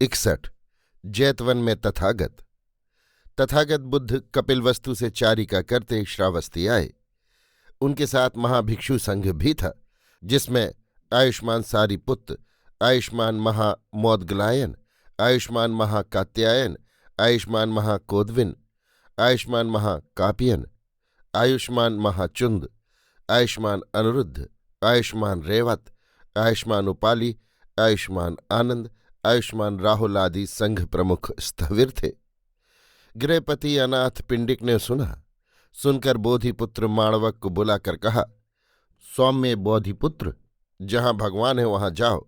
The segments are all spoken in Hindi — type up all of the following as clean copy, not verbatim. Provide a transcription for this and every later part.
61। जैतवन में तथागत। तथागत बुद्ध कपिलवस्तु से चारिका करते श्रावस्ती आए। उनके साथ महाभिक्षु संघ भी था, जिसमें आयुष्मान सारिपुत्त, आयुष्मान महामौदगलायन, आयुष्मान महाकात्यायन, आयुष्मान महाकोदविन, आयुष्मान महाकापियन, आयुष्मान महाचुंद, आयुष्मान अनिरुद्ध, आयुष्मान रेवत, आयुष्मान उपाली, आयुष्मान आनंद, आयुष्मान राहुल आदि संघ प्रमुख स्थविर थे। गृहपति अनाथ पिंडिक ने सुनकर बोधिपुत्र माणवक को बुलाकर कहा, सौम्य बोधिपुत्र, जहां भगवान है वहां जाओ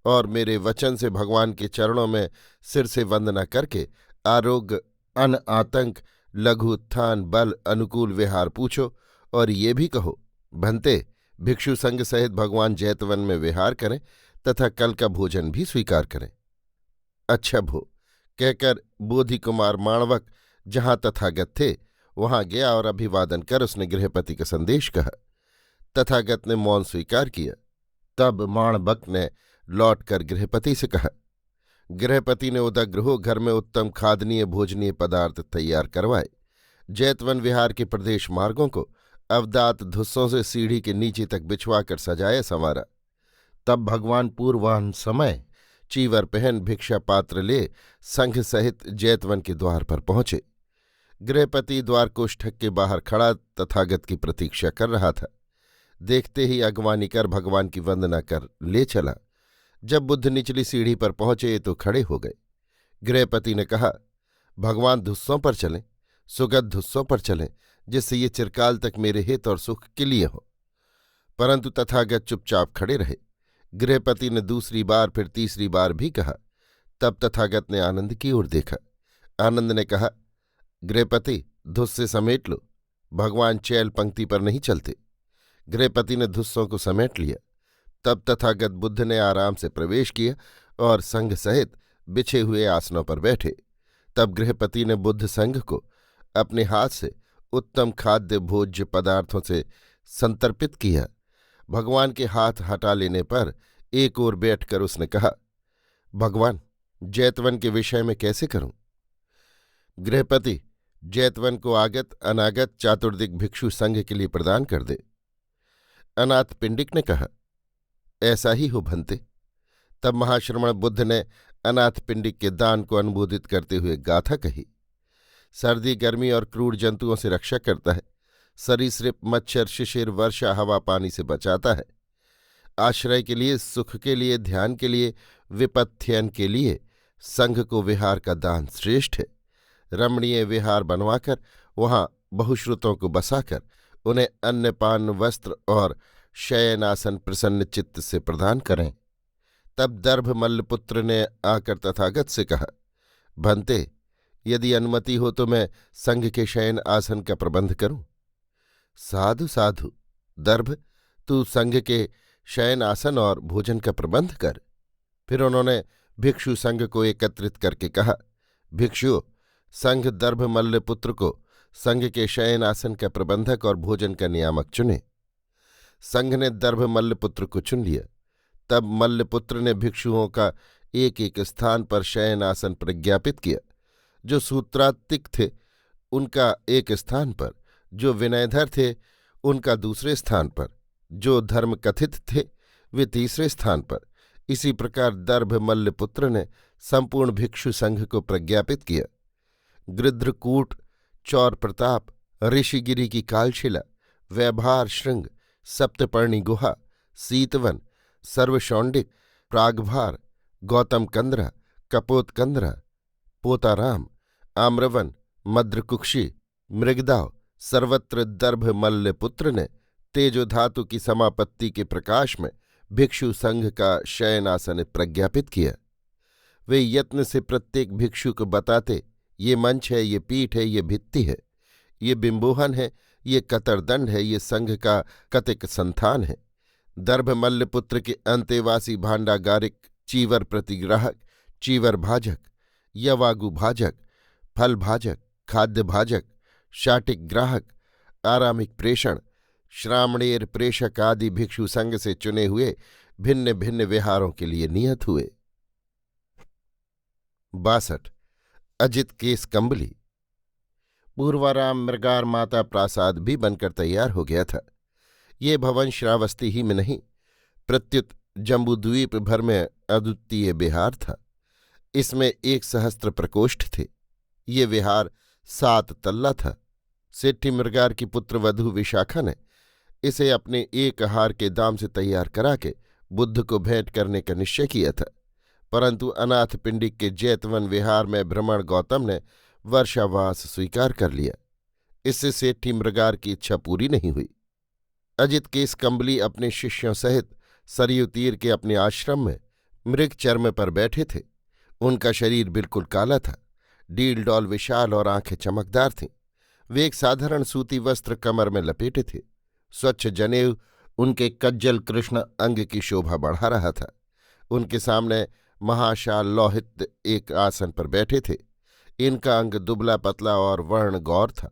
और मेरे वचन से भगवान के चरणों में सिर से वंदना करके आरोग्य, अन आतंक, लघु उत्थान, बल, अनुकूल विहार पूछो और ये भी कहो, भंते भिक्षु संघ सहित भगवान जैतवन में विहार करें तथा कल का भोजन भी स्वीकार करें। अच्छा भो, कहकर बोधि कुमार माणवक जहां तथागत थे वहां गया और अभिवादन कर उसने गृहपति का संदेश कहा। तथागत ने मौन स्वीकार किया। तब माणवक ने लौटकर गृहपति से कहा। गृहपति ने उदग्र हो घर में उत्तम खादनीय भोजनीय पदार्थ तैयार करवाए। जैतवन विहार के प्रदेश मार्गों को अवदात धुस्सों से सीढ़ी के नीचे तक बिछवाकर सजाया संवारा। तब भगवान पूर्वाह्न समय चीवर पहन भिक्षा पात्र ले संघ सहित जैतवन के द्वार पर पहुंचे। गृहपति द्वार कोष्ठक के बाहर खड़ा तथागत की प्रतीक्षा कर रहा था। देखते ही अगवानी कर भगवान की वंदना कर ले चला। जब बुद्ध निचली सीढ़ी पर पहुंचे तो खड़े हो गए। गृहपति ने कहा, भगवान धुस्सों पर चलें, सुगत धुस्सों पर चलें, जिससे ये चिरकाल तक मेरे हित और सुख के लिए हो। परंतु तथागत चुपचाप खड़े रहे। गृहपति ने दूसरी बार फिर तीसरी बार भी कहा। तब तथागत ने आनंद की ओर देखा। आनंद ने कहा, गृहपति धुस्से समेट लो, भगवान चैल पंक्ति पर नहीं चलते। गृहपति ने धुस्सों को समेट लिया। तब तथागत बुद्ध ने आराम से प्रवेश किया और संघ सहित बिछे हुए आसनों पर बैठे। तब गृहपति ने बुद्ध संघ को अपने हाथ से उत्तम खाद्य भोज्य पदार्थों से संतर्पित किया। भगवान के हाथ हटा लेने पर एक ओर बैठकर उसने कहा, भगवान जैतवन के विषय में कैसे करूं? गृहपति जैतवन को आगत अनागत चातुर्दिक भिक्षु संघ के लिए प्रदान कर दे। अनाथ पिंडिक ने कहा, ऐसा ही हो भंते। तब महाश्रमण बुद्ध ने अनाथ पिंडिक के दान को अनुमोदित करते हुए गाथा कही। सर्दी, गर्मी और क्रूर जंतुओं से रक्षा करता है। सरीसृप, मच्छर, शिशिर, वर्षा, हवा पानी से बचाता है। आश्रय के लिए, सुख के लिए, ध्यान के लिए, विपथ्यन के लिए संघ को विहार का दान श्रेष्ठ है। रमणीय विहार बनवाकर वहां बहुश्रुतों को बसाकर उन्हें अन्न, पान, वस्त्र और शयनासन प्रसन्न चित्त से प्रदान करें। तब दर्भ मल्लपुत्र ने आकर तथागत से कहा, भंते यदि अनुमति हो तो मैं संघ के शयन आसन का प्रबंध करूं। साधु साधु, दर्भ तू संघ के शयन आसन और भोजन का प्रबंध कर। फिर उन्होंने भिक्षु संघ को एकत्रित करके कहा, भिक्षुओं, संघ दर्भ मल्लपुत्र को संघ के शयन आसन का प्रबंधक और भोजन का नियामक चुने। संघ ने दर्भ मल्लपुत्र को चुन लिया। तब मल्लपुत्र ने भिक्षुओं का एक एक स्थान पर शयन आसन प्रज्ञापित किया। जो सूत्रात्तिक थे उनका एक स्थान पर, जो विनयधर थे उनका दूसरे स्थान पर, जो धर्म कथित थे वे तीसरे स्थान पर। इसी प्रकार दर्भ मल्लपुत्र ने संपूर्ण भिक्षु संघ को प्रज्ञापित किया। गृध्रकूट, चौर प्रताप, ऋषिगिरि की कालशिला, वैभार श्रृंग, सप्तपर्णी गुहा, सीतवन, सर्वशौंडिक, प्रागभार, गौतम कंद्रा, कपोतकंद्रा, पोताराम, आम्रवन, मद्रकुक्षी, मृगदाव, सर्वत्र दर्भ मल्लपुत्र ने तेजोधातु की समापत्ति के प्रकाश में भिक्षु संघ का शयनासन प्रज्ञापित किया। वे यत्न से प्रत्येक भिक्षु को बताते, ये मंच है, ये पीठ है, ये भित्ति है, ये बिंबोहन है, ये कतरदंड है, ये संघ का कतिक संथान है। दर्भ मल्लपुत्र के अंतेवासी भांडागारिक, चीवर प्रतिग्राहक, चीवर भाजक, यवागु भाजक, फल भाजक, खाद्य भाजक, शाटिक ग्राहक, आरामिक प्रेषण, श्रामणेर प्रेषक आदि भिक्षु संघ से चुने हुए भिन्न भिन्न विहारों के लिए नियत हुए। 62। अजित केस कंबली। पूर्वाराम मृगार माता प्रासाद भी बनकर तैयार हो गया था। ये भवन श्रावस्ती ही में नहीं, प्रत्युत जम्बूद्वीप भर में अद्वितीय विहार था। इसमें 1 सहस्त्र प्रकोष्ठ थे। ये विहार 7 तल्ला था। सेठी मृगार की पुत्र वधू विशाखा ने इसे अपने एक हार के दाम से तैयार करा के बुद्ध को भेंट करने का निश्चय किया था, परंतु अनाथ पिंडिक के जैतवन विहार में भ्रमण गौतम ने वर्षावास स्वीकार कर लिया। इससे सेठी मृगार की इच्छा पूरी नहीं हुई। अजित केस कंबली अपने शिष्यों सहित सरयू तीर के अपने आश्रम में मृग चर्म पर बैठे थे। उनका शरीर बिल्कुल काला था, डील डौल विशाल और आंखें चमकदार थीं। वे एक साधारण सूती वस्त्र कमर में लपेटे थे। स्वच्छ जनेऊ उनके कज्जल कृष्ण अंग की शोभा बढ़ा रहा था। उनके सामने महाशाल लोहित एक आसन पर बैठे थे। इनका अंग दुबला पतला और वर्ण गौर था।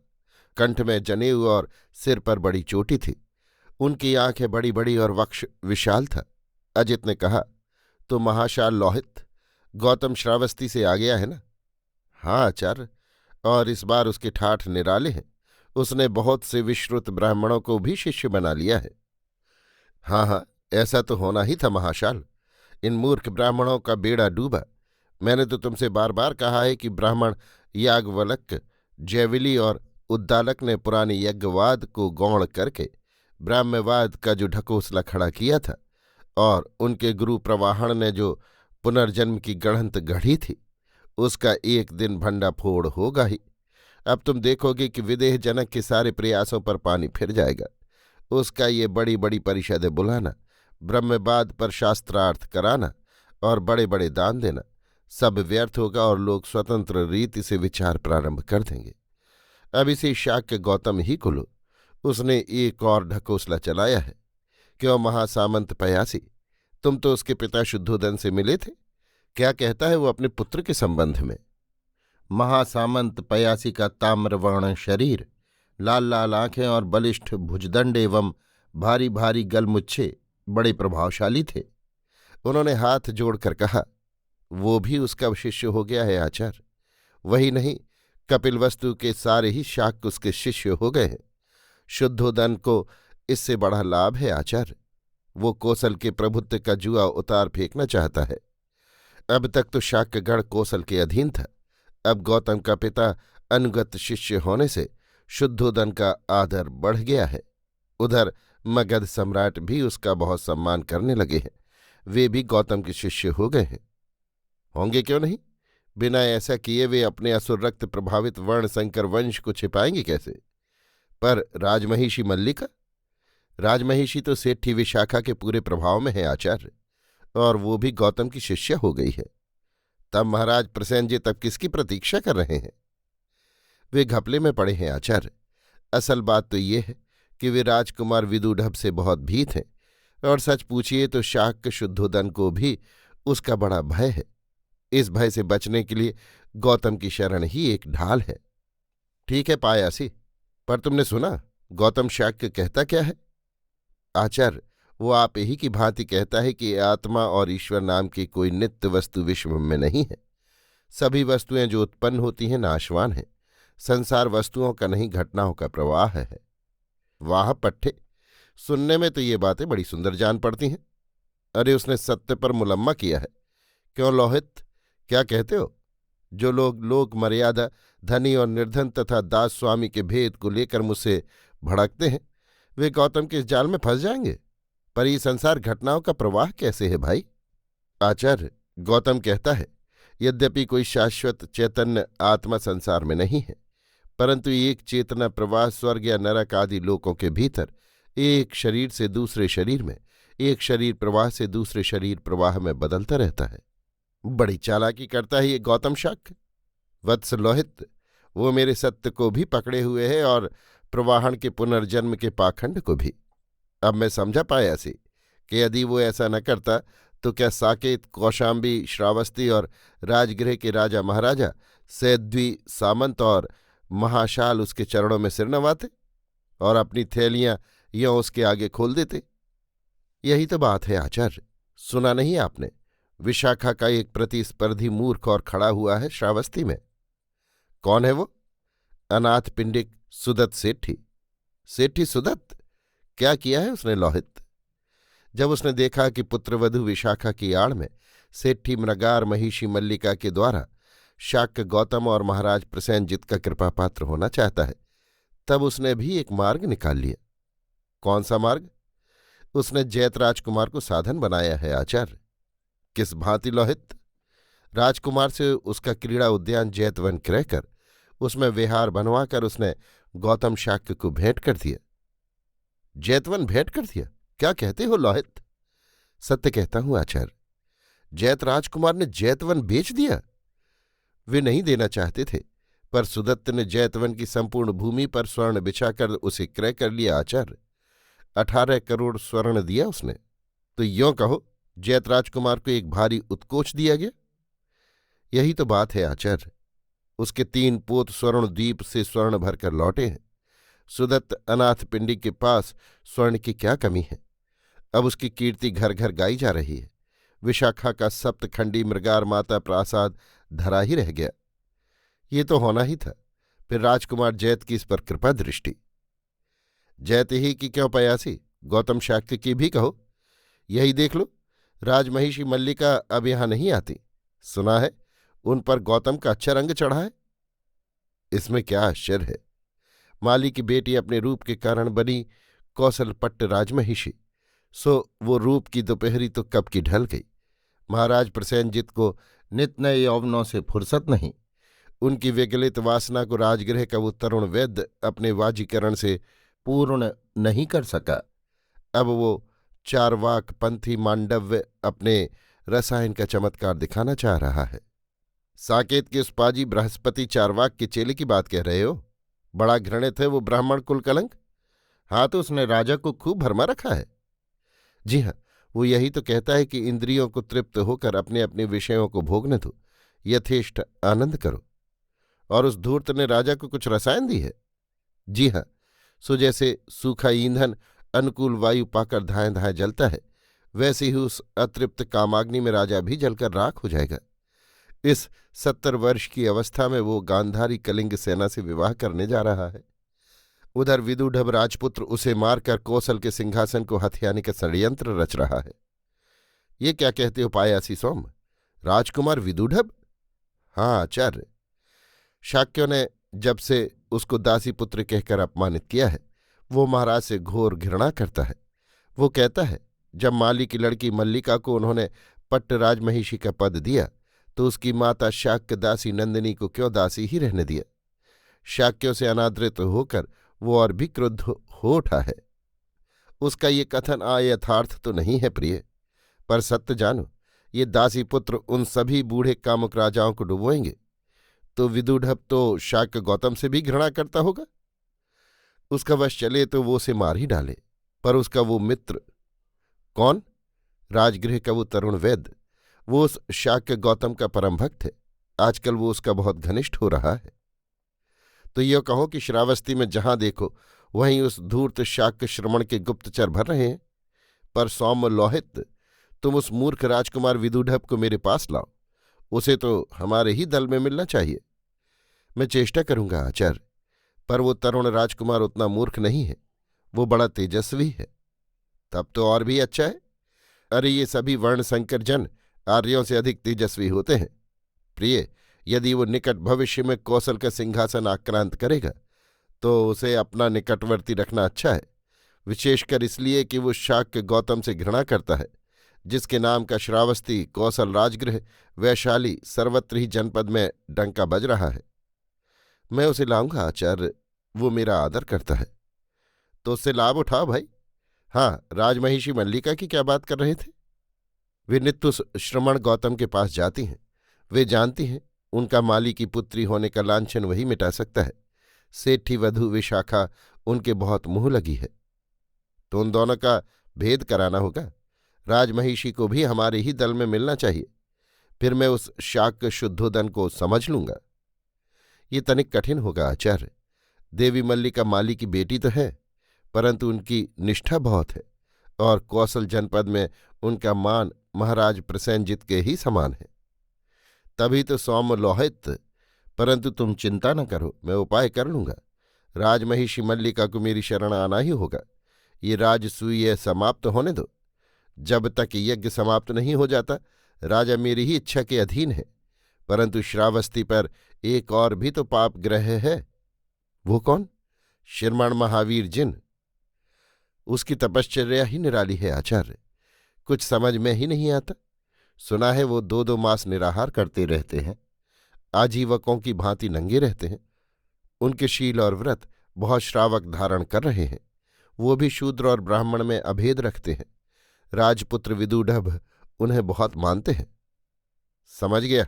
कंठ में जनेऊ और सिर पर बड़ी चोटी थी। उनकी आंखें बड़ी बड़ी और वक्ष विशाल था। अजित ने कहा, तो महाशाल लोहित, गौतम श्रावस्ती से आ गया है ना? हाँ आचार्य, और इस बार उसके ठाठ निराले हैं। उसने बहुत से विश्रुत ब्राह्मणों को भी शिष्य बना लिया है। हाँ हाँ, ऐसा तो होना ही था महाशाल। इन मूर्ख ब्राह्मणों का बेड़ा डूबा। मैंने तो तुमसे बार बार कहा है कि ब्राह्मण याज्ञवल्क्य, जैविली और उद्दालक ने पुराने यज्ञवाद को गौण करके ब्राह्म्यवाद का जो ढकोसला खड़ा किया था, और उनके गुरु प्रवाहण ने जो पुनर्जन्म की गढ़ंत गढ़ी थी, उसका एक दिन भंडाफोड़ होगा ही। अब तुम देखोगे कि विदेह जनक के सारे प्रयासों पर पानी फिर जाएगा। उसका ये बड़ी बड़ी परिषदें बुलाना, ब्रह्मवाद पर शास्त्रार्थ कराना और बड़े बड़े दान देना सब व्यर्थ होगा और लोग स्वतंत्र रीति से विचार प्रारंभ कर देंगे। अब इसी शाक्य गौतम ही को लो, उसने एक और ढकोसला चलाया है। क्यों महासामंत पयासी, तुम तो उसके पिता शुद्धोदन से मिले थे। क्या कहता है वो अपने पुत्र के संबंध में? महासामंत पयासी का ताम्रवर्ण शरीर, लाल लाल आंखें और बलिष्ठ भुजदंड एवं भारी भारी गलमुच्छे बड़े प्रभावशाली थे। उन्होंने हाथ जोड़कर कहा, वो भी उसका शिष्य हो गया है आचार्य। वही नहीं, कपिलवस्तु के सारे ही शाक्य उसके शिष्य हो गए हैं। शुद्धोदन को इससे बड़ा लाभ है आचार्य। वो कोसल के प्रभुत्व का जुआ उतार फेंकना चाहता है। अब तक तो शाक्यगढ़ कोसल के अधीन था। अब गौतम का पिता अनुगत शिष्य होने से शुद्धोदन का आदर बढ़ गया है। उधर मगध सम्राट भी उसका बहुत सम्मान करने लगे हैं। वे भी गौतम के शिष्य हो गए हैं। होंगे क्यों नहीं? बिना ऐसा किए वे अपने असुर रक्त प्रभावित वर्ण संकर वंश को छिपाएंगे कैसे? पर राजमहिषी मल्लिका? राजमहिषी तो सेठी विशाखा के पूरे प्रभाव में है आचार्य, और वो भी गौतम की शिष्य हो गई है। तब महाराज प्रसेनजी तब किसकी प्रतीक्षा कर रहे हैं? वे घपले में पड़े हैं आचार्य। असल बात तो ये है कि वे राजकुमार विदुढ़भ से बहुत भीत हैं, और सच पूछिए तो शाक्य शुद्धोदन को भी उसका बड़ा भय है। इस भय से बचने के लिए गौतम की शरण ही एक ढाल है। ठीक है पायासी, पर तुमने सुना गौतम शाक्य कहता क्या है? आचार्य, वो आप ही की भांति कहता है कि आत्मा और ईश्वर नाम की कोई नित्य वस्तु विश्व में नहीं है। सभी वस्तुएं जो उत्पन्न होती हैं नाशवान हैं। संसार वस्तुओं का नहीं, घटनाओं का प्रवाह है। वाह पट्टे, सुनने में तो ये बातें बड़ी सुंदर जान पड़ती हैं। अरे उसने सत्य पर मुलम्मा किया है। क्यों लोहित, क्या कहते हो? जो लोग लोक मर्यादा, धनी और निर्धन तथा दास स्वामी के भेद को लेकर मुझसे भड़कते हैं, वे गौतम के इस जाल में फंस जाएंगे। पर ये संसार घटनाओं का प्रवाह कैसे है भाई? आचार्य, गौतम कहता है, यद्यपि कोई शाश्वत चैतन्य आत्मा संसार में नहीं है, परंतु एक चेतना प्रवाह स्वर्ग या नरक आदि लोकों के भीतर एक शरीर से दूसरे शरीर में, एक शरीर प्रवाह से दूसरे शरीर प्रवाह में बदलता रहता है। बड़ी चालाकी करता है ये गौतम शाक्य। वत्स लोहित, वो मेरे सत्य को भी पकड़े हुए है और प्रवाहण के पुनर्जन्म के पाखंड को भी। अब मैं समझा पाया सी कि यदि वो ऐसा न करता तो क्या साकेत, कौशाम्बी, श्रावस्ती और राजगृह के राजा महाराजा, सैद्वी, सामंत और महाशाल उसके चरणों में सिर नवाते और अपनी थैलियां यों उसके आगे खोल देते? यही तो बात है आचार्य। सुना नहीं आपने, विशाखा का एक प्रतिस्पर्धी मूर्ख और खड़ा हुआ है श्रावस्ती में। कौन है वो? अनाथ पिंडिक सुदत्त सेठी। सेठी सुदत्त? क्या किया है उसने लौहित? जब उसने देखा कि पुत्रवधू विशाखा की आड़ में सेठी मृगार महिषी मल्लिका के द्वारा शाक्य गौतम और महाराज प्रसेनजित का कृपापात्र होना चाहता है, तब उसने भी एक मार्ग निकाल लिया। कौन सा मार्ग? उसने जैत राजकुमार को साधन बनाया है आचार्य। किस भांति लौहित? राजकुमार से उसका क्रीड़ा उद्यान जैतवन क्रय कर उसमें विहार बनवाकर उसने गौतम शाक्य को भेंट कर दिया। जैतवन भेंट कर दिया? क्या कहते हो लौहित? सत्य कहता हूं आचार्य। जैत राजकुमार ने जैतवन बेच दिया? वे नहीं देना चाहते थे, पर सुदत्त ने जैतवन की संपूर्ण भूमि पर स्वर्ण बिछाकर उसे क्रय कर लिया आचार्य। 18 करोड़ स्वर्ण दिया उसने। तो यों कहो जैत राजकुमार को एक भारी उत्कोच दिया गया। यही तो बात है आचार्य। उसके 3 पोत स्वर्ण द्वीप से स्वर्ण भरकर लौटे हैं। सुदत्त अनाथ पिंडी के पास स्वर्ण की क्या कमी है? अब उसकी कीर्ति घर घर गाई जा रही है। विशाखा का सप्तखंडी मृगार माता प्रासाद धरा ही रह गया। ये तो होना ही था। फिर राजकुमार जैत की इस पर कृपा दृष्टि। जैत ही की क्यों पयासी, गौतम शाक्य की भी कहो। यही देख लो, राजमहिषी मल्लिका अब यहां नहीं आती। सुना है उन पर गौतम का अच्छा रंग चढ़ा है। इसमें क्या आश्चर्य है? माली की बेटी अपने रूप के कारण बनी कौशलपट्ट राजमहिषी, सो वो रूप की दोपहरी तो कब की ढल गई। महाराज प्रसेनजित को नित नए यौवनों से फुर्सत नहीं। उनकी विगलित वासना को राजगृह का वो तरुण वैद्य अपने वाजीकरण से पूर्ण नहीं कर सका। अब वो चारवाक पंथी मांडव्य अपने रसायन का चमत्कार दिखाना चाह रहा है। साकेत के उस पाजी बृहस्पति चारवाक के चेले की बात कह रहे हो? बड़ा घृणित है वो ब्राह्मण कुल कलंक। हाँ, तो उसने राजा को खूब भरमा रखा है। जी हाँ, वो यही तो कहता है कि इंद्रियों को तृप्त होकर अपने अपने विषयों को भोगने दो, यथेष्ट आनंद करो। और उस धूर्त ने राजा को कुछ रसायन दी है। जी हाँ, सो जैसे सूखा ईंधन अनुकूल वायु पाकर धाएं धाएं जलता है, वैसे ही उस अतृप्त कामाग्नि में राजा भी जलकर राख हो जाएगा। इस 70 वर्ष की अवस्था में वो गांधारी कलिंग सेना से विवाह करने जा रहा है। उधर विदुढ़ राजपुत्र उसे मारकर कौशल के सिंहासन को हथियाने का षड्यंत्र रच रहा है। ये क्या कहते हो पायासी सोम? राजकुमार विदुढ़? हाँ आचार्य। शाक्यों ने जब से उसको दासी पुत्र कहकर अपमानित किया है, वो महाराज से घोर घृणा करता है। वो कहता है जब माली की लड़की मल्लिका को उन्होंने पट्ट राजमहिषी का पद दिया तो उसकी माता शाक्य दासी नंदिनी को क्यों दासी ही रहने दिया। शाक्यों से अनादृत होकर वो और भी क्रुद्ध हो उठा है। उसका ये कथन अयथार्थ तो नहीं है प्रिय, पर सत्य जानो, ये दासी पुत्र उन सभी बूढ़े कामुक राजाओं को डुबोएंगे। तो विदुढ़ तो शाक्य गौतम से भी घृणा करता होगा। उसका वश चले तो वो उसे मार ही डाले। पर उसका वो मित्र कौन? राजगृह का वो तरुण वैद्य। वो उस शाक्य गौतम का परम भक्त है। आजकल वो उसका बहुत घनिष्ठ हो रहा है। तो यह कहो कि श्रावस्ती में जहां देखो वहीं उस धूर्त शाक्य श्रमण के गुप्तचर भर रहे हैं। पर सौम्य लौहित, तुम उस मूर्ख राजकुमार विदुढ़ को मेरे पास लाओ। उसे तो हमारे ही दल में मिलना चाहिए। मैं चेष्टा करूंगा आचार्य, पर वो तरुण राजकुमार उतना मूर्ख नहीं है। वो बड़ा तेजस्वी है। तब तो और भी अच्छा है। अरे ये सभी वर्ण संकर जन आर्यों से अधिक तेजस्वी होते हैं। प्रिय, यदि वो निकट भविष्य में कौशल का सिंहासन आक्रांत करेगा तो उसे अपना निकटवर्ती रखना अच्छा है, विशेषकर इसलिए कि वो शाक्य गौतम से घृणा करता है, जिसके नाम का श्रावस्ती कौशल राजगृह वैशाली सर्वत्र ही जनपद में डंका बज रहा है। मैं उसे लाऊंगा आचार्य, वो मेरा आदर करता है। तो उससे लाभ उठाओ भाई। हाँ, राजमहिषी मल्लिका की क्या बात कर रहे थे? वे नित्य उस श्रमण गौतम के पास जाती हैं। वे जानती हैं उनका माली की पुत्री होने का लांछन वही मिटा सकता है। सेठी वधू विशाखा उनके बहुत मुंह लगी है। तो उन दोनों का भेद कराना होगा। राजमहिषी को भी हमारे ही दल में मिलना चाहिए। फिर मैं उस शाक्य शुद्धोदन को समझ लूंगा। ये तनिक कठिन होगा आचार्य। देवी मल्लिका माली की बेटी तो है, परंतु उनकी निष्ठा बहुत है और कौशल जनपद में उनका मान महाराज प्रसेनजित के ही समान है। तभी तो सौम्य लोहित, परंतु तुम चिंता न करो, मैं उपाय कर लूंगा। राजमहिषी मल्लिका को मेरी शरण आना ही होगा। ये राजसूय समाप्त होने दो। जब तक यज्ञ समाप्त नहीं हो जाता राजा मेरी ही इच्छा के अधीन है। परंतु श्रावस्ती पर एक और भी तो पाप ग्रह है। वो कौन? श्रीमान् महावीर जिन। उसकी तपश्चर्या ही निराली है आचार्य, कुछ समझ में ही नहीं आता। सुना है वो 2-2 मास निराहार करते रहते हैं, आजीवकों की भांति नंगे रहते हैं। उनके शील और व्रत बहुत श्रावक धारण कर रहे हैं। वो भी शूद्र और ब्राह्मण में अभेद रखते हैं। राजपुत्र विदुढ़भ उन्हें बहुत मानते हैं। समझ गया।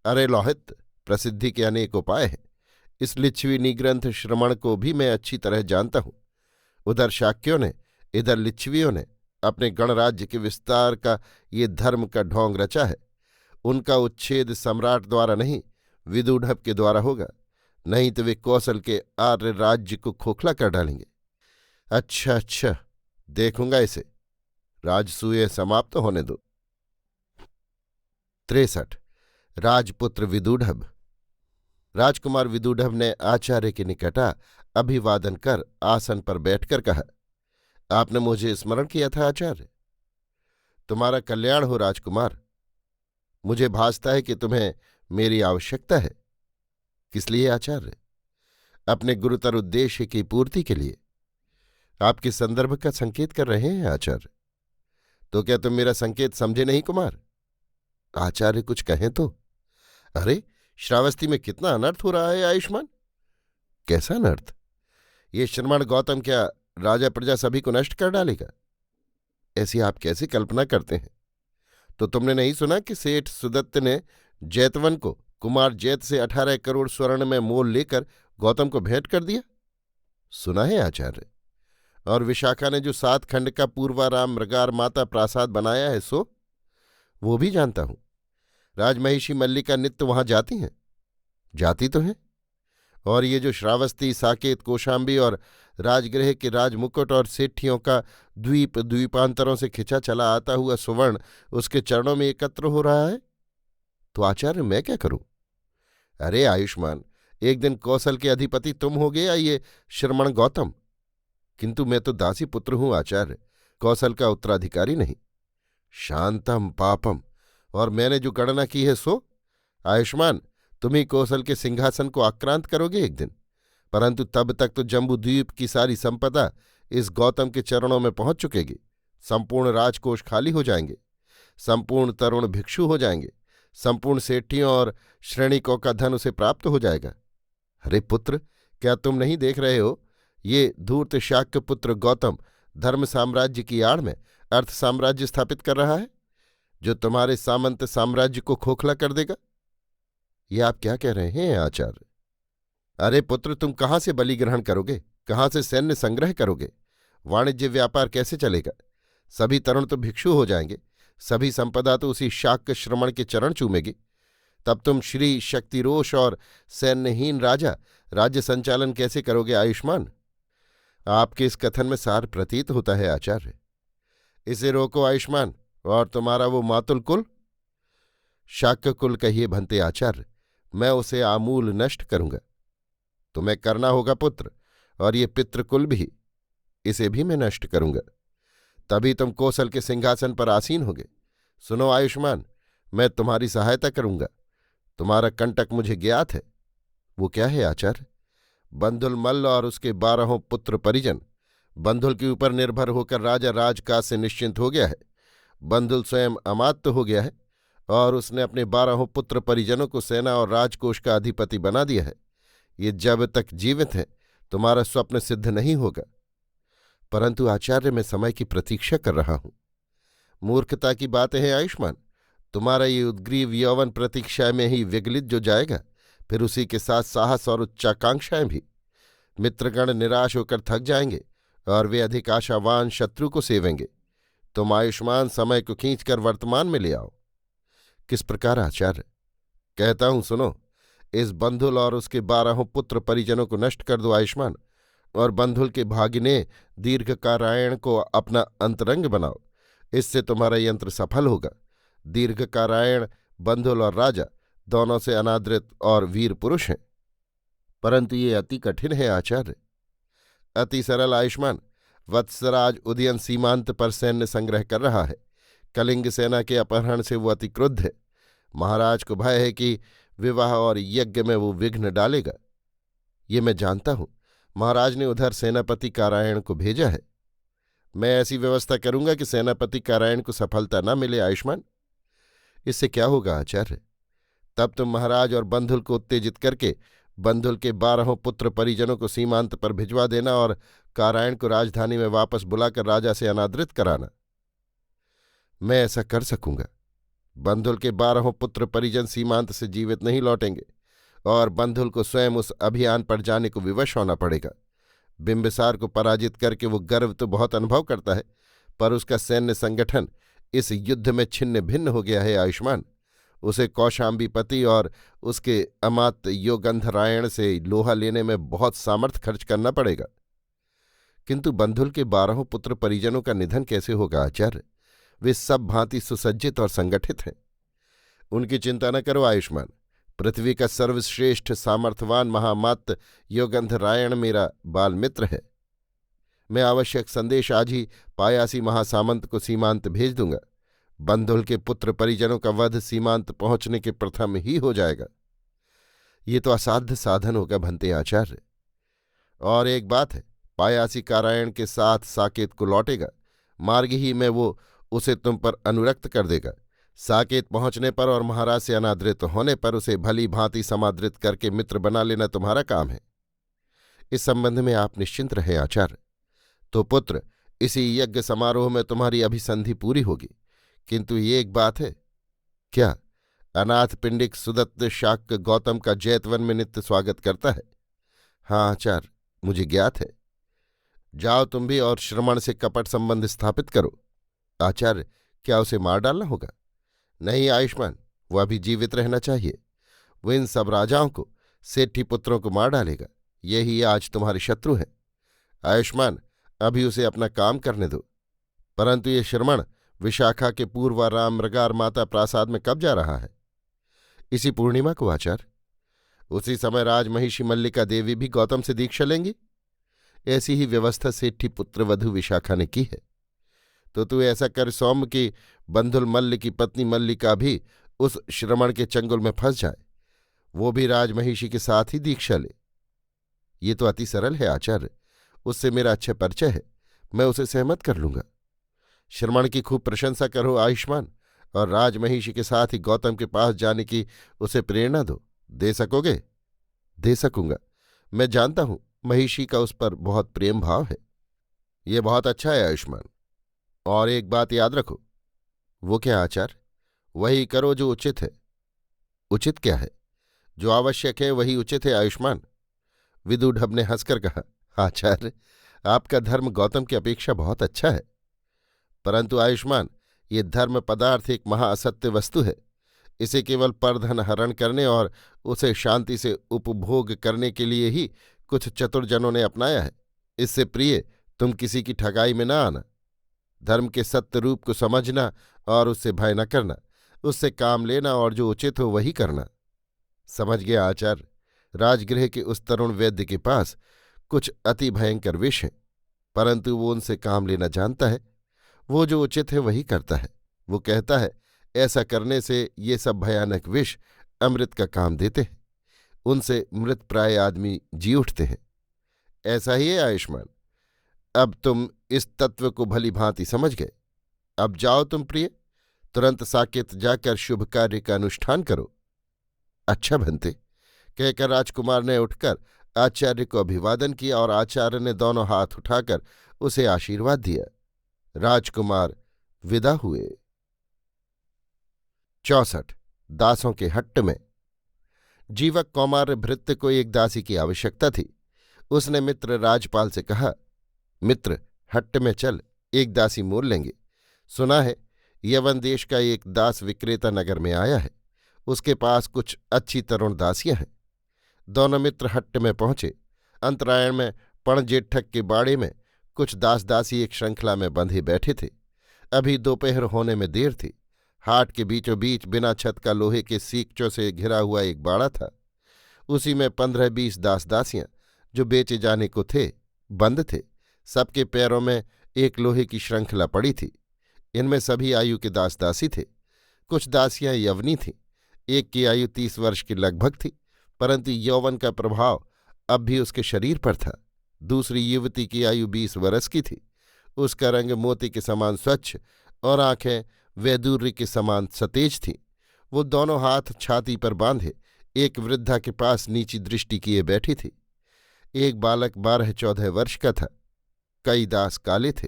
अरे लोहित, प्रसिद्धि के अनेक उपाय हैं। इस लिच्छवी निग्रंथ श्रमण को भी मैं अच्छी तरह जानता हूं। उधर शाक्यों ने, इधर लिच्छवियों ने अपने गणराज्य के विस्तार का ये धर्म का ढोंग रचा है। उनका उच्छेद सम्राट द्वारा नहीं, विदुढ़भ के द्वारा होगा। नहीं तो वे कौशल के आर्य राज्य को खोखला कर डालेंगे। अच्छा अच्छा, देखूंगा इसे। राजसूय समाप्त होने दो। 63। राजपुत्र विदुढ़भ। राजकुमार विदुढ़भ ने आचार्य के निकट आ अभिवादन कर आसन पर बैठकर कहा, आपने मुझे स्मरण किया था आचार्य। तुम्हारा कल्याण हो राजकुमार। मुझे भासता है कि तुम्हें मेरी आवश्यकता है। किस लिए आचार्य? अपने गुरुतर उद्देश्य की पूर्ति के लिए। आपके संदर्भ का संकेत कर रहे हैं आचार्य। तो क्या तुम मेरा संकेत समझे नहीं कुमार? आचार्य कुछ कहें तो। अरे, श्रावस्ती में कितना अनर्थ हो रहा है आयुष्मान। कैसा अनर्थ? ये श्रीमान् गौतम क्या राजा प्रजा सभी को नष्ट कर डालेगा? ऐसी आप कैसे कल्पना करते हैं? तो तुमने नहीं सुना कि सेठ सुदत्त ने जैतवन को कुमार जैत से 18 करोड़ स्वर्ण में मोल लेकर गौतम को भेंट कर दिया? सुना है आचार्य। और विशाखा ने जो 7 खंड का पूर्वाराम मृगार माता प्रासाद बनाया है सो? वो भी जानता हूं। राजमहिषी मल्लिका नित्य वहां जाती हैं। जाती तो हैं। और ये जो श्रावस्ती, साकेत, कौशाम्बी और राजगृह के राजमुकुट और सेठियों का द्वीप द्वीपांतरों से खिंचा चला आता हुआ सुवर्ण उसके चरणों में एकत्र हो रहा है, तो आचार्य मैं क्या करूं? अरे आयुष्मान, एक दिन कौशल के अधिपति तुम होगे या ये श्रमण गौतम? किंतु मैं तो दासी पुत्र हूं आचार्य, कौशल का उत्तराधिकारी नहीं। शांतम पापम। और मैंने जो गणना की है सो? आयुष्मान, तुम ही कौशल के सिंहासन को आक्रांत करोगे एक दिन, परंतु तब तक तो जम्बूद्वीप की सारी संपदा इस गौतम के चरणों में पहुंच चुकेगी। संपूर्ण राजकोष खाली हो जाएंगे, संपूर्ण तरुण भिक्षु हो जाएंगे, संपूर्ण सेठियों और श्रेणिकों का धन उसे प्राप्त हो जाएगा। अरे पुत्र, क्या तुम नहीं देख रहे हो? ये धूर्त शाक्य पुत्र गौतम धर्म साम्राज्य की आड़ में अर्थ साम्राज्य स्थापित कर रहा है, जो तुम्हारे सामंत साम्राज्य को खोखला कर देगा। ये आप क्या कह रहे हैं आचार्य? अरे पुत्र, तुम कहाँ से बलि ग्रहण करोगे? कहाँ से सैन्य संग्रह करोगे? वाणिज्य व्यापार कैसे चलेगा? सभी तरुण तो भिक्षु हो जाएंगे, सभी संपदा तो उसी शाक्य श्रमण के चरण चूमेगी। तब तुम श्री शक्तिरोष और सैन्यहीन राजा राज्य संचालन कैसे करोगे आयुष्मान? आपके इस कथन में सार प्रतीत होता है आचार्य। इसे रोको आयुष्मान। और तुम्हारा वो मातुल कुल? शाक्य कुल कहिए भंते आचार्य, मैं उसे आमूल नष्ट करूंगा। तुम्हें करना होगा पुत्र, और ये पितृकुल भी, इसे भी मैं नष्ट करूंगा। तभी तुम कौशल के सिंहासन पर आसीन होगे। सुनो आयुष्मान, मैं तुम्हारी सहायता करूंगा। तुम्हारा कंटक मुझे ज्ञात है। वो क्या है आचार्य? बंधुल मल्ल और उसके 12 पुत्र परिजन। बंधुल के ऊपर निर्भर होकर राजा राजकाज से निश्चिंत हो गया है। बंधुल स्वयं अमात्य हो गया है और उसने अपने 12 पुत्र परिजनों को सेना और राजकोष का अधिपति बना दिया है। ये जब तक जीवित हैं तुम्हारा स्वप्न सिद्ध नहीं होगा। परंतु आचार्य, मैं समय की प्रतीक्षा कर रहा हूं। मूर्खता की बातें हैं आयुष्मान। तुम्हारा ये उद्ग्रीव यौवन प्रतीक्षा में ही विगलित जो जाएगा, फिर उसी के साथ साहस और उच्चाकांक्षाएं भी। मित्रगण निराश होकर थक जाएंगे और वे अधिक आशावान शत्रु को सेवेंगे। तुम आयुष्मान समय को खींचकर वर्तमान में ले आओ। किस प्रकार आचार्य? कहता हूं सुनो। इस बंधुल और उसके 12 पुत्र परिजनों को नष्ट कर दो आयुष्मान, और बंधुल के भागिने दीर्घकारायण को अपना अंतरंग बनाओ। इससे तुम्हारा यंत्र सफल होगा। दीर्घकारायण, बंधुल और राजा दोनों से अनादृत और वीर पुरुष हैं, परंतु ये अति कठिन है आचार्य। अति सरल आयुष्मान। वत्सराज उदयन सीमांत पर सैन्य संग्रह कर रहा है। कलिंग सेना के अपहरण से वो अति क्रुद्ध है। महाराज को भय है कि विवाह और यज्ञ में वो विघ्न डालेगा। ये मैं जानता हूं। महाराज ने उधर सेनापति कारायण को भेजा है। मैं ऐसी व्यवस्था करूंगा कि सेनापति कारायण को सफलता न मिले आयुष्मान। इससे क्या होगा आचार्य? तब तुम महाराज और बंधुल को उत्तेजित करके बंधुल के 12 पुत्र परिजनों को सीमांत पर भिजवा देना और कारायण को राजधानी में वापस बुलाकर राजा से अनादृत कराना। मैं ऐसा कर सकूंगा। बंधुल के 12 पुत्र परिजन सीमांत से जीवित नहीं लौटेंगे और बंधुल को स्वयं उस अभियान पर जाने को विवश होना पड़ेगा। बिंबिसार को पराजित करके वो गर्व तो बहुत अनुभव करता है, पर उसका सैन्य संगठन इस युद्ध में छिन्न भिन्न हो गया है आयुष्मान। उसे कौशाम्बीपति और उसके अमात्य योगंधरायण से लोहा लेने में बहुत सामर्थ्य खर्च करना पड़ेगा। किंतु बंधुल के 12 पुत्र परिजनों का निधन कैसे होगा आचार्य? वे सब भांति सुसज्जित और संगठित हैं। उनकी चिंता न करो आयुष्मान। पृथ्वी का सर्वश्रेष्ठ सामर्थ्यवान महामात्य योगंधरायण मेरा बाल मित्र है। मैं आवश्यक संदेश आज ही पायासी महासामंत को सीमांत भेज दूंगा। बंधुल के पुत्र परिजनों का वध सीमांत पहुंचने के प्रथम ही हो जाएगा। ये तो असाध्य साधन होगा भंते आचार्य। और एक बात है, पायासी कारायण के साथ साकेत को लौटेगा। मार्ग ही में वो उसे तुम पर अनुरक्त कर देगा। साकेत पहुंचने पर और महाराज से अनादृत होने पर उसे भली भांति समादृत करके मित्र बना लेना तुम्हारा काम है। इस संबंध में आप निश्चिंत रहे आचार्य। तो पुत्र, इसी यज्ञ समारोह में तुम्हारी अभिसंधि पूरी होगी। किंतु ये एक बात है। क्या? अनाथ पिंडिक सुदत्त शाक्य गौतम का जैतवन में नित्य स्वागत करता है। हाँ आचार्य, मुझे ज्ञात है। जाओ तुम भी और श्रमण से कपट संबंध स्थापित करो। आचार्य, क्या उसे मार डालना होगा? नहीं आयुष्मान, वह अभी जीवित रहना चाहिए। वो इन सब राजाओं को, सेठी पुत्रों को मार डालेगा। यही आज तुम्हारे शत्रु हैं। आयुष्मान, अभी उसे अपना काम करने दो। परंतु ये श्रमण विशाखा के पूर्वाराम मृगार माता प्रासाद में कब जा रहा है? इसी पूर्णिमा को आचार्य। उसी समय राजमहिषी मल्लिका देवी भी गौतम से दीक्षा लेंगी। ऐसी ही व्यवस्था सेठी पुत्रवधू विशाखा ने की है। तो तू ऐसा कर सौम्य कि बंधुल मल्ल की पत्नी मल्लिका भी उस श्रमण के चंगुल में फंस जाए। वो भी राजमहिषी के साथ ही दीक्षा ले। ये तो अति सरल है आचार्य। उससे मेरा अच्छा परिचय है। मैं उसे सहमत कर लूंगा। श्रमण की खूब प्रशंसा करो आयुष्मान, और राजमहिषी के साथ ही गौतम के पास जाने की उसे प्रेरणा दो। दे सकोगे? दे सकूंगा। मैं जानता हूं महिषी का उस पर बहुत प्रेम भाव है। ये बहुत अच्छा है आयुष्मान। और एक बात याद रखो। वो क्या आचार्य? वही करो जो उचित है। उचित क्या है? जो आवश्यक है वही उचित है आयुष्मान। विदुढब ने हंसकर कहा, आचार्य, आपका धर्म गौतम की अपेक्षा बहुत अच्छा है। परंतु आयुष्मान, ये धर्म पदार्थ एक महाअसत्य वस्तु है। इसे केवल परधन हरण करने और उसे शांति से उपभोग करने के लिए ही कुछ चतुर्जनों ने अपनाया है। इससे प्रिय तुम किसी की ठगाई में न आना। धर्म के सत्य रूप को समझना और उससे भय न करना, उससे काम लेना और जो उचित हो वही करना। समझ गया आचार्य। राजगृह के उस तरुण वैद्य के पास कुछ अति भयंकर विष हैं, परंतु वो उनसे काम लेना जानता है। वो जो उचित है वही करता है। वो कहता है, ऐसा करने से ये सब भयानक विष अमृत का काम देते हैं। उनसे मृत प्राय आदमी जी उठते हैं। ऐसा ही है आयुष्मान। अब तुम इस तत्व को भली भांति समझ गए। अब जाओ तुम प्रिय, तुरंत साकेत जाकर शुभ कार्य का अनुष्ठान करो। अच्छा भंते, कहकर राजकुमार ने उठकर आचार्य को अभिवादन किया और आचार्य ने दोनों हाथ उठाकर उसे आशीर्वाद दिया। राजकुमार विदा हुए। 64 दासों के हट्ट में। जीवक कौमार्य भृत्य को एक दासी की आवश्यकता थी। उसने मित्र राजपाल से कहा, मित्र, हट्ट में चल, एक दासी मोल लेंगे। सुना है यवन देश का एक दास विक्रेता नगर में आया है। उसके पास कुछ अच्छी तरुण दासियां हैं। दोनों मित्र हट्ट में पहुंचे। अंतरायण में पणजेठक के बाड़े में कुछ दास दासी एक श्रृंखला में बंधे बैठे थे। अभी दोपहर होने में देर थी। हाट के बीचों बीच बिना छत का लोहे के सीकचों से घिरा हुआ एक बाड़ा था। उसी में 15-20 दास दासियां जो बेचे जाने को थे बंद थे। सबके पैरों में एक लोहे की श्रृंखला पड़ी थी। इनमें सभी आयु के दास दासी थे। कुछ दासियां यवनी थीं। एक की आयु 30 वर्ष की लगभग थी, परंतु यौवन का प्रभाव अब भी उसके शरीर पर था। दूसरी युवती की आयु 20 वर्ष की थी। उसका रंग मोती के समान स्वच्छ और आंखें वैदूर्य के समान सतेज थीं। वो दोनों हाथ छाती पर बांधे एक वृद्धा के पास नीची दृष्टि किए बैठी थी। एक बालक 12-14 वर्ष का था। कई दास काले थे।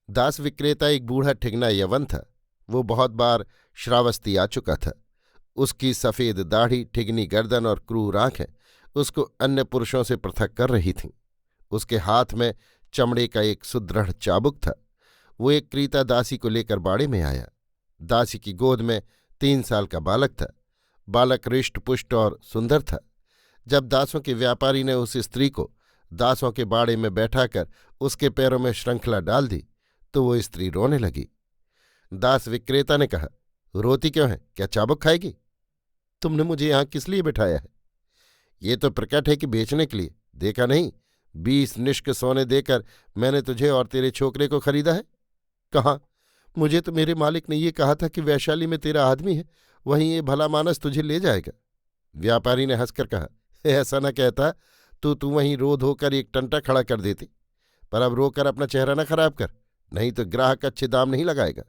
दास विक्रेता एक बूढ़ा ठिगना यवन था। वो बहुत बार श्रावस्ती आ चुका था। उसकी सफ़ेद दाढ़ी, ठिगनी गर्दन और क्रूर आंखें उसको अन्य पुरुषों से पृथक कर रही थीं। उसके हाथ में चमड़े का एक सुदृढ़ चाबुक था। वो एक क्रीता दासी को लेकर बाड़े में आया। दासी की गोद में 3 साल का बालक था। बालक हृष्टपुष्ट और सुंदर था। जब दासों के व्यापारी ने उस स्त्री को दासों के बाड़े में बैठाकर उसके पैरों में श्रृंखला डाल दी तो वो स्त्री रोने लगी। दास विक्रेता ने कहा, रोती क्यों है? क्या चाबुक खाएगी? तुमने मुझे यहां किस लिए बिठाया है? ये तो प्रकट है कि बेचने के लिए। देखा नहीं, 20 निष्क सोने देकर मैंने तुझे और तेरे छोकरे को खरीदा है। कहाँ? मुझे तो मेरे मालिक ने ये कहा था कि वैशाली में तेरा आदमी है, वहीं ये भला मानस तुझे ले जाएगा। व्यापारी ने हंसकर कहा, ऐसा न कहता तो तू वहीं रो धोकर एक टंटा खड़ा कर देती। पर अब रोकर अपना चेहरा न खराब कर, नहीं तो ग्राहक अच्छे दाम नहीं लगाएगा।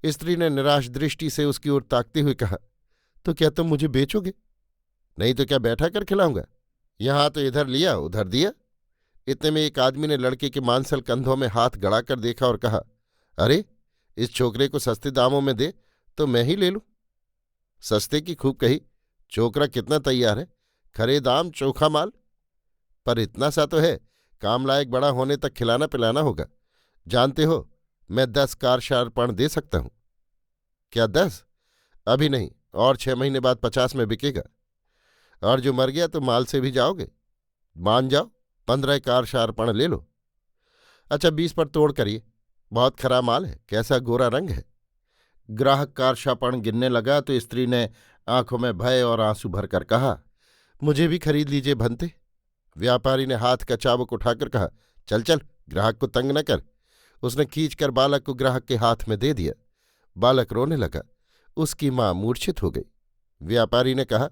स्त्री ने निराश दृष्टि से उसकी ओर ताकते हुए कहा, तो क्या तुम मुझे बेचोगे? नहीं तो क्या बैठा कर खिलाऊंगा? यहां तो इधर लिया उधर दिया। इतने में एक आदमी ने लड़के के मांसल कंधों में हाथ गड़ाकर देखा और कहा, अरे, इस छोकरे को सस्ते दामों में दे तो मैं ही ले लूं। सस्ते की खूब कही। छोकरा कितना तैयार है, खरे दाम चोखा माल। पर इतना सा तो है, काम लायक बड़ा होने तक खिलाना पिलाना होगा। जानते हो, मैं 10 कारशारपण दे सकता हूं। क्या 10? अभी नहीं, और 6 महीने बाद 50 में बिकेगा। और जो मर गया तो माल से भी जाओगे। मान जाओ, 15 कारशारपण ले लो। अच्छा, 20 पर तोड़ करिए। बहुत खरा माल है, कैसा गोरा रंग है। ग्राहक कारशापण गिनने लगा तो स्त्री ने आंखों में भय और आंसू भरकर कहा, मुझे भी खरीद लीजिए भंते। व्यापारी ने हाथ का चाबुक उठाकर कहा, चल चल, ग्राहक को तंग न कर। उसने खींचकर बालक को ग्राहक के हाथ में दे दिया। बालक रोने लगा। उसकी मां मूर्छित हो गई। व्यापारी ने कहा,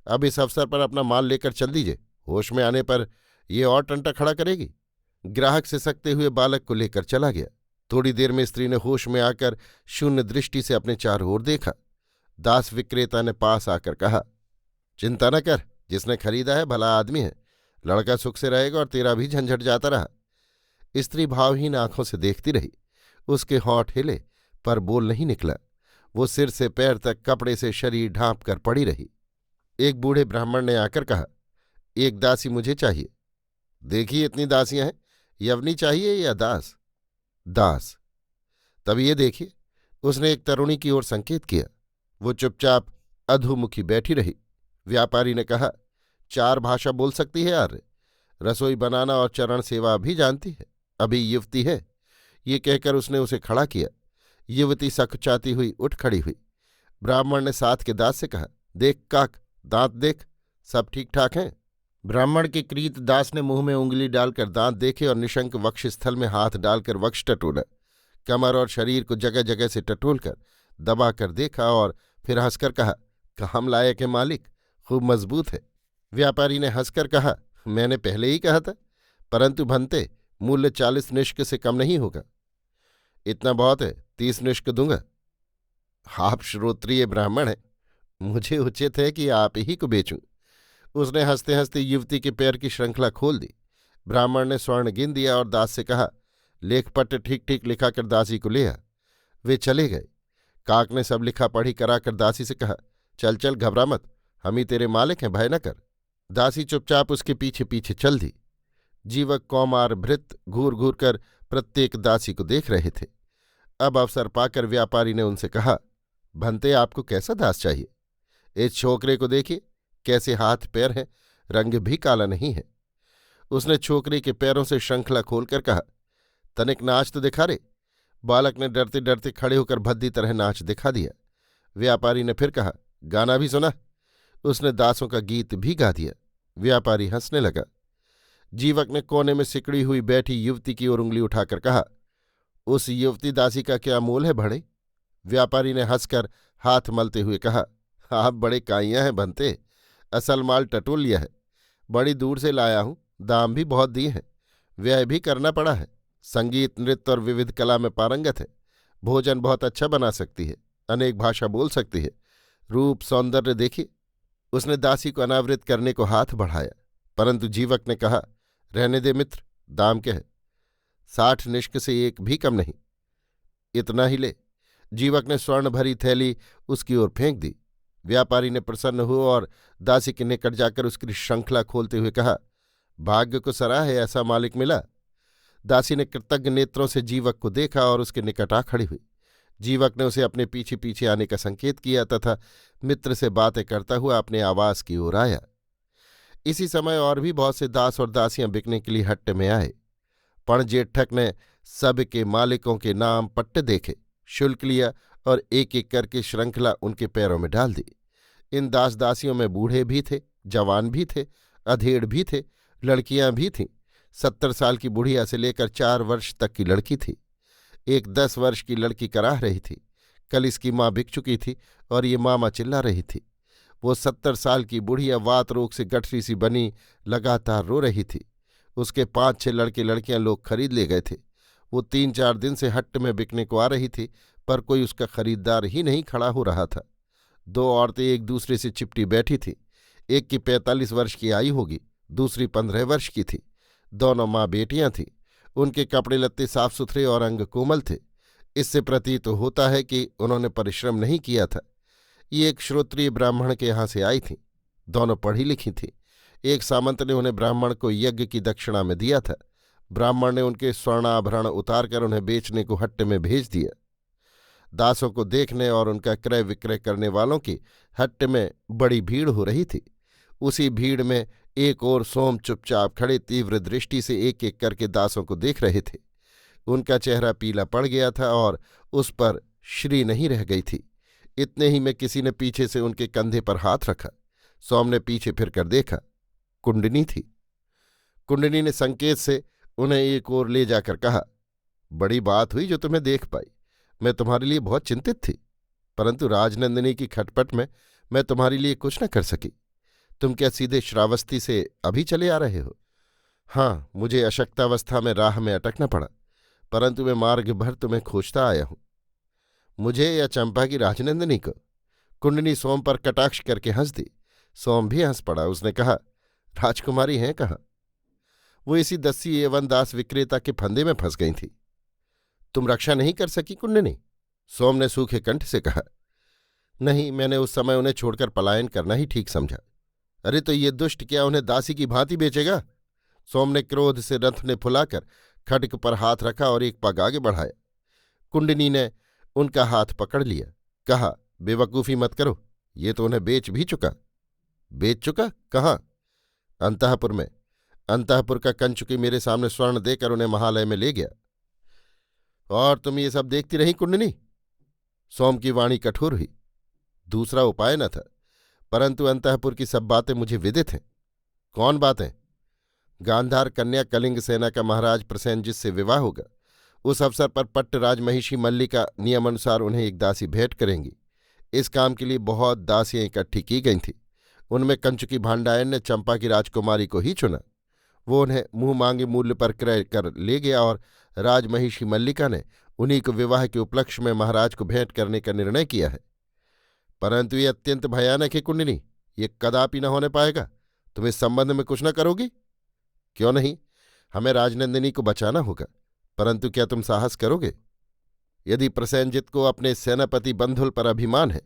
अब इस अवसर पर अपना माल लेकर चल दीजिए, होश में आने पर ये और टंटा खड़ा करेगी। ग्राहक से सकते हुए बालक को लेकर चला गया। थोड़ी देर में स्त्री ने होश में आकर शून्य दृष्टि से अपने चारों ओर देखा। दास विक्रेता ने पास आकर कहा, चिंता न कर, जिसने खरीदा है भला आदमी है। लड़का सुख से रहेगा और तेरा भी झंझट जाता रहा। स्त्री भावहीन आंखों से देखती रही। उसके होंठ हिले पर बोल नहीं निकला। वो सिर से पैर तक कपड़े से शरीर ढांप कर पड़ी रही। एक बूढ़े ब्राह्मण ने आकर कहा, एक दासी मुझे चाहिए। देखिए, इतनी दासियां हैं, यवनी चाहिए या दास? दास। तब ये देखिए। उसने एक तरुणी की ओर संकेत किया। वो चुपचाप अधोमुखी बैठी रही। व्यापारी ने कहा, 4 भाषा बोल सकती है आर्य, रसोई बनाना और चरण सेवा भी जानती है, अभी युवती है। ये कहकर उसने उसे खड़ा किया। युवती सकुचाती हुई उठ खड़ी हुई। ब्राह्मण ने साथ के दास से कहा, देख काक, दांत देख, सब ठीक ठाक हैं। ब्राह्मण के क्रीत दास ने मुंह में उंगली डालकर दांत देखे और निशंक वक्षस्थल में हाथ डालकर वक्ष टटोला। कमर और शरीर को जगह जगह से टटोलकर दबाकर देखा और फिर हंसकर कहा, काम लायक है मालिक, खूब मजबूत है। व्यापारी ने हंसकर कहा, मैंने पहले ही कहा था, परंतु भंते, मूल्य 40 निष्क से कम नहीं होगा। इतना बहुत है, 30 निष्क दूंगा। आप श्रोत्रिय ब्राह्मण हैं, मुझे उचित है कि आप ही को बेचूं। उसने हंसते हंसते युवती के पैर की श्रृंखला खोल दी। ब्राह्मण ने स्वर्ण गिन दिया और दास से कहा, लेखपट्ट ठीक ठीक लिखाकर दासी को ले आ। वे चले गए। काक ने सब लिखा पढ़ी कराकर दासी से कहा, चल चल, घबरा मत, हम ही तेरे मालिक हैं, भय न कर। दासी चुपचाप उसके पीछे पीछे चल दी। जीवक कौमार भृत घूर घूर कर प्रत्येक दासी को देख रहे थे। अब अवसर पाकर व्यापारी ने उनसे कहा, भंते, आपको कैसा दास चाहिए? इस छोकरे को देखिए, कैसे हाथ पैर हैं, रंग भी काला नहीं है। उसने छोकरे के पैरों से श्रृंखला खोलकर कहा, तनिक नाच तो दिखा रे। बालक ने डरते डरते खड़े होकर भद्दी तरह नाच दिखा दिया। व्यापारी ने फिर कहा, गाना भी सुना? उसने दासों का गीत भी गा दिया। व्यापारी हंसने लगा। जीवक ने कोने में सिकड़ी हुई बैठी युवती की ओर उंगली उठाकर कहा, उस युवती दासी का क्या मोल है भड़े? व्यापारी ने हंसकर हाथ मलते हुए कहा, आप बड़े काइयां हैं बनते, असल माल टटोलिया है। बड़ी दूर से लाया हूं, दाम भी बहुत दिए हैं, व्यय भी करना पड़ा है। संगीत नृत्य और विविध कला में पारंगत है, भोजन बहुत अच्छा बना सकती है, अनेक भाषा बोल सकती है, रूप सौंदर्य देखिए। उसने दासी को अनावृत करने को हाथ बढ़ाया, परंतु जीवक ने कहा, रहने दे मित्र, दाम क्या है? 60 निष्क से एक भी कम नहीं। इतना ही ले। जीवक ने स्वर्ण भरी थैली उसकी ओर फेंक दी। व्यापारी ने प्रसन्न हुआ और दासी के निकट जाकर उसकी श्रृंखला खोलते हुए कहा, भाग्य को सराहे, ऐसा मालिक मिला। दासी ने कृतज्ञ नेत्रों से जीवक को देखा और उसके निकट आ खड़ी हुई। जीवक ने उसे अपने पीछे पीछे आने का संकेत किया तथा मित्र से बातें करता हुआ अपने आवास की ओर आया। इसी समय और भी बहुत से दास और दासियां बिकने के लिए हट्टे में आए। पणजेठक ने सब के मालिकों के नाम पट्टे देखे, शुल्क लिया और एक एक करके श्रृंखला उनके पैरों में डाल दी। इन दास दासियों में बूढ़े भी थे, जवान भी थे, अधेड़ भी थे, लड़कियां भी थीं। 70 साल की बुढ़िया से लेकर 4 वर्ष तक की लड़की थी। एक 10 वर्ष की लड़की कराह रही थी। कल इसकी माँ बिक चुकी थी और ये मामा चिल्ला रही थी। वो 70 साल की बुढ़िया वात रोग से गठरी सी बनी लगातार रो रही थी। उसके 5-6 लड़के लड़कियां लोग खरीद ले गए थे। वो 3-4 दिन से हट्ट में बिकने को आ रही थी, पर कोई उसका खरीदार ही नहीं खड़ा हो रहा था। 2 औरतें एक दूसरे से चिपटी बैठी थीं। एक की 45 वर्ष की आयु होगी, दूसरी 15 वर्ष की थी। दोनों माँ बेटियां थीं। उनके कपड़े लत्ते साफ सुथरे और अंग कोमल थे। इससे प्रतीत होता है कि उन्होंने परिश्रम नहीं किया था। ये एक श्रोत्रिय ब्राह्मण के यहाँ से आई थीं। दोनों पढ़ी लिखी थीं। एक सामंत ने उन्हें ब्राह्मण को यज्ञ की दक्षिणा में दिया था। ब्राह्मण ने उनके स्वर्णाभरण उतारकर उन्हें बेचने को हट्टे में भेज दिया। दासों को देखने और उनका क्रय विक्रय करने वालों की हट्टे में बड़ी भीड़ हो रही थी। उसी भीड़ में एक और सोम चुपचाप खड़े तीव्र दृष्टि से एक एक करके दासों को देख रहे थे। उनका चेहरा पीला पड़ गया था और उस पर श्री नहीं रह गई थी। इतने ही में किसी ने पीछे से उनके कंधे पर हाथ रखा। सोम ने पीछे फिरकर देखा, कुंडनी थी। कुंडनी ने संकेत से उन्हें एक ओर ले जाकर कहा, बड़ी बात हुई जो तुम्हें देख पाई। मैं तुम्हारे लिए बहुत चिंतित थी, परंतु राजनंदिनी की खटपट में मैं तुम्हारे लिए कुछ न कर सकी। तुम क्या सीधे श्रावस्ती से अभी चले आ रहे हो? हाँ, मुझे अशक्तावस्था में राह में अटकना पड़ा, परंतु मैं मार्ग भर तुम्हें खोजता आया हूं। मुझे या चंपा की राजनंदिनी को? कुंडनी सोम पर कटाक्ष करके हंस दी। सोम भी हंस पड़ा। उसने कहा, राजकुमारी हैं कहाँ? वो इसी दस्सी एवं दास विक्रेता के फंदे में फंस गई थी। तुम रक्षा नहीं कर सकी कुंडनी? सोम ने सूखे कंठ से कहा, नहीं, मैंने उस समय उन्हें छोड़कर पलायन करना ही ठीक समझा। अरे तो ये दुष्ट क्या उन्हें दासी की भांति बेचेगा? सोम ने क्रोध से रंथने फुलाकर खड्ग पर हाथ रखा और एक पग आगे बढ़ाया। कुंडनी ने उनका हाथ पकड़ लिया। कहा, बेवकूफ़ी मत करो, ये तो उन्हें बेच भी चुका। बेच चुका? कहाँ? अंतःपुर में। अंतःपुर का कंचुकी मेरे सामने स्वर्ण देकर उन्हें महालय में ले गया। और तुम ये सब देखती रही कुंडनी? सोम की वाणी कठोर हुई। दूसरा उपाय न था, परंतु अंतःपुर की सब बातें मुझे विदित हैं। कौन बातें? गांधार कन्या कलिंग सेना का महाराज प्रसेनजित से विवाह होगा। उस अवसर पर पट्टराज महिषी मल्लिका नियमानुसार उन्हें एक दासी भेंट करेंगी। इस काम के लिए बहुत दासियां इकट्ठी की गई थीं। उनमें कंचुकी भांडायन ने चंपा की राजकुमारी को ही चुना। वो उन्हें मुंह मांगे मूल्य पर क्रय कर ले गया और राजमहिषी मल्लिका ने उन्हीं को विवाह के उपलक्ष्य में महाराज को भेंट करने का निर्णय किया है। परंतु ये अत्यंत भयानक है कुंडनी, ये कदापि न होने पाएगा। तुम इस संबंध में कुछ न करोगी? क्यों नहीं, हमें राजनंदिनी को बचाना होगा, परंतु क्या तुम साहस करोगे? यदि प्रसेनजित को अपने सेनापति बंधुल पर अभिमान है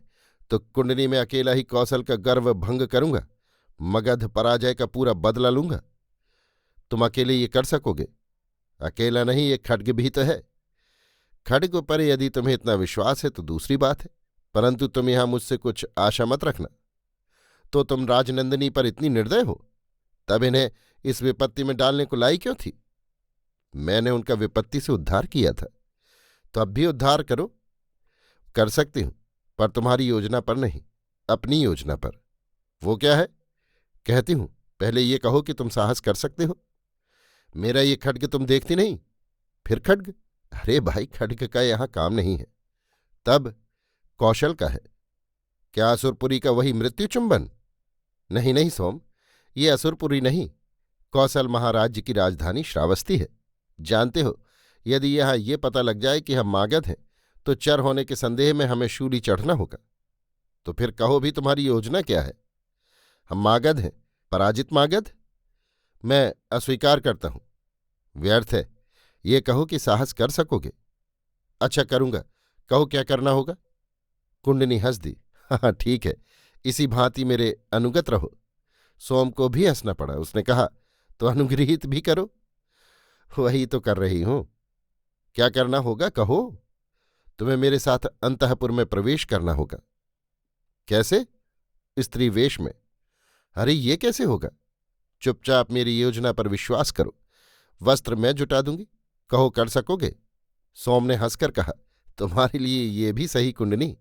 तो कुंडनी में अकेला ही कौशल का गर्व भंग करूंगा, मगध पराजय का पूरा बदला लूंगा। तुम अकेले ये कर सकोगे? अकेला नहीं, ये खड्ग भी तो है। खड्ग पर यदि तुम्हें इतना विश्वास है तो दूसरी बात है, परंतु तुम यहां मुझसे कुछ आशा मत रखना। तो तुम राजनंदिनी पर इतनी निर्दय हो? तब इन्हें इस विपत्ति में डालने को लाई क्यों थी? मैंने उनका विपत्ति से उद्धार किया था। तो अब भी उद्धार करो। कर सकती हूं, पर तुम्हारी योजना पर नहीं, अपनी योजना पर। वो क्या है? कहती हूं, पहले ये कहो कि तुम साहस कर सकते हो। मेरा ये खड्ग तुम देखती नहीं? फिर खड्ग? अरे भाई, खड्ग का यहां काम नहीं है। तब कौशल का है। क्या असुरपुरी का वही मृत्यु चुंबन? नहीं नहीं सोम, ये असुरपुरी नहीं, कौशल महाराज्य की राजधानी श्रावस्ती है। जानते हो, यदि यहां ये पता लग जाए कि हम मागध हैं तो चर होने के संदेह में हमें शूली चढ़ना होगा। तो फिर कहो भी, तुम्हारी योजना क्या है? हम मागध हैं, पराजित मागध। मैं अस्वीकार करता हूं। व्यर्थ है, ये कहो कि साहस कर सकोगे। अच्छा, करूंगा। कहो क्या करना होगा? कुंडनी हंस दी। हाँ ठीक है, इसी भांति मेरे अनुगत रहो। सोम को भी हंसना पड़ा। उसने कहा, तो अनुगृहीत भी करो। वही तो कर रही हूं। क्या करना होगा कहो? तुम्हें मेरे साथ अंतःपुर में प्रवेश करना होगा। कैसे? स्त्री वेश में। अरे ये कैसे होगा? चुपचाप मेरी योजना पर विश्वास करो। वस्त्र मैं जुटा दूंगी। कहो कर सकोगे? सोम ने हंसकर कहा, तुम्हारे लिए ये भी सही कुंडनी।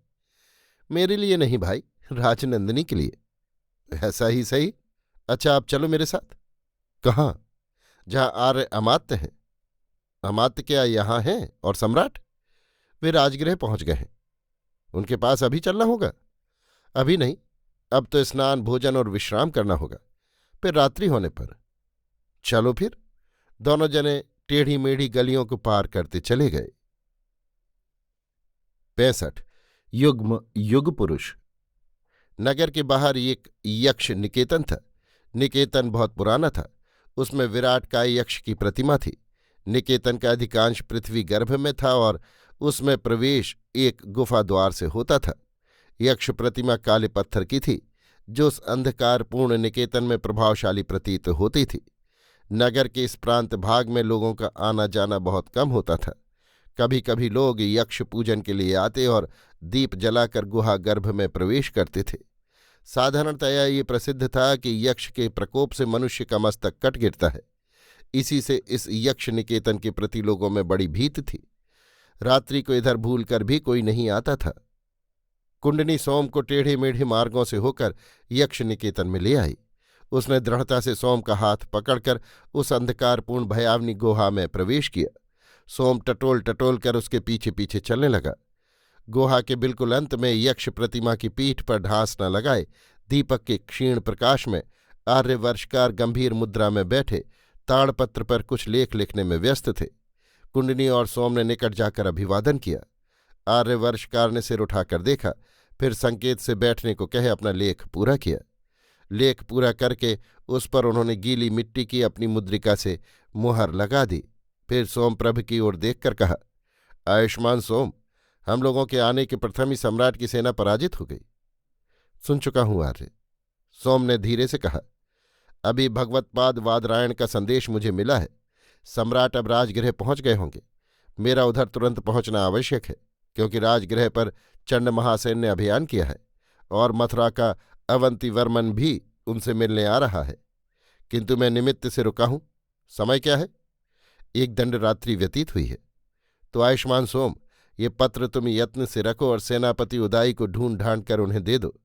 मेरे लिए नहीं भाई, राजनंदिनी के लिए। ऐसा ही सही। अच्छा, आप चलो मेरे साथ। कहाँ? जहां आर्य अमात्य हैं। अमात्य क्या यहां हैं? और सम्राट? वे राजगृह पहुंच गए हैं। उनके पास अभी चलना होगा? अभी नहीं, अब तो स्नान, भोजन और विश्राम करना होगा, फिर रात्रि होने पर। चलो फिर। दोनों जने टेढ़ी मेढ़ी गलियों को पार करते चले गए। 65 युग्म युग पुरुष। नगर के बाहर एक यक्ष निकेतन था। निकेतन बहुत पुराना था। उसमें विराटकाय यक्ष की प्रतिमा थी। निकेतन का अधिकांश पृथ्वी गर्भ में था और उसमें प्रवेश एक गुफा द्वार से होता था। यक्ष प्रतिमा काले पत्थर की थी, जो उस अंधकारपूर्ण निकेतन में प्रभावशाली प्रतीत होती थी। नगर के इस प्रांत भाग में लोगों का आना जाना बहुत कम होता था। कभी कभी लोग यक्ष पूजन के लिए आते और दीप जलाकर गुहा गर्भ में प्रवेश करते थे। साधारणतया ये प्रसिद्ध था कि यक्ष के प्रकोप से मनुष्य का मस्तक कट गिरता है। इसी से इस यक्ष निकेतन के प्रति लोगों में बड़ी भीत थी। रात्रि को इधर भूल कर भी कोई नहीं आता था। कुंडनी सोम को टेढ़े मेढ़े मार्गों से होकर यक्ष निकेतन में ले आई। उसने दृढ़ता से सोम का हाथ पकड़कर उस अंधकारपूर्ण भयावनी गुहा में प्रवेश किया। सोम टटोल टटोल कर उसके पीछे पीछे चलने लगा। गुहा के बिल्कुल अंत में यक्ष प्रतिमा की पीठ पर ढांस न लगाए दीपक के क्षीण प्रकाश में आर्यवर्षकार गंभीर मुद्रा में बैठे ताड़पत्र पर कुछ लेख लिखने में व्यस्त थे। कुंडनी और सोम ने निकट जाकर अभिवादन किया। आर्यवर्षकार ने सिर उठाकर देखा, फिर संकेत से बैठने को कहे अपना लेख पूरा किया। लेख पूरा करके उस पर उन्होंने गीली मिट्टी की अपनी मुद्रिका से मुहर लगा दी। फिर सोमप्रभ की ओर देखकर कहा, आयुष्मान सोम, हम लोगों के आने के प्रथम ही सम्राट की सेना पराजित हो गई। सुन चुका हूं आर्य, सोम ने धीरे से कहा। अभी भगवत्पाद वादरायण का संदेश मुझे मिला है। सम्राट अब राजगृह पहुंच गए होंगे। मेरा उधर तुरंत पहुंचना आवश्यक है, क्योंकि राजगृह पर चंड महासेन ने अभियान किया है और मथुरा का अवंतिवर्मन भी उनसे मिलने आ रहा है। किंतु मैं निमित्त से रुका हूं। समय क्या है? एक दंड रात्रि व्यतीत हुई है। तो आयुष्मान सोम, ये पत्र तुम यत्न से रखो और सेनापति उदाई को ढूंढ ढांढ कर उन्हें दे दो।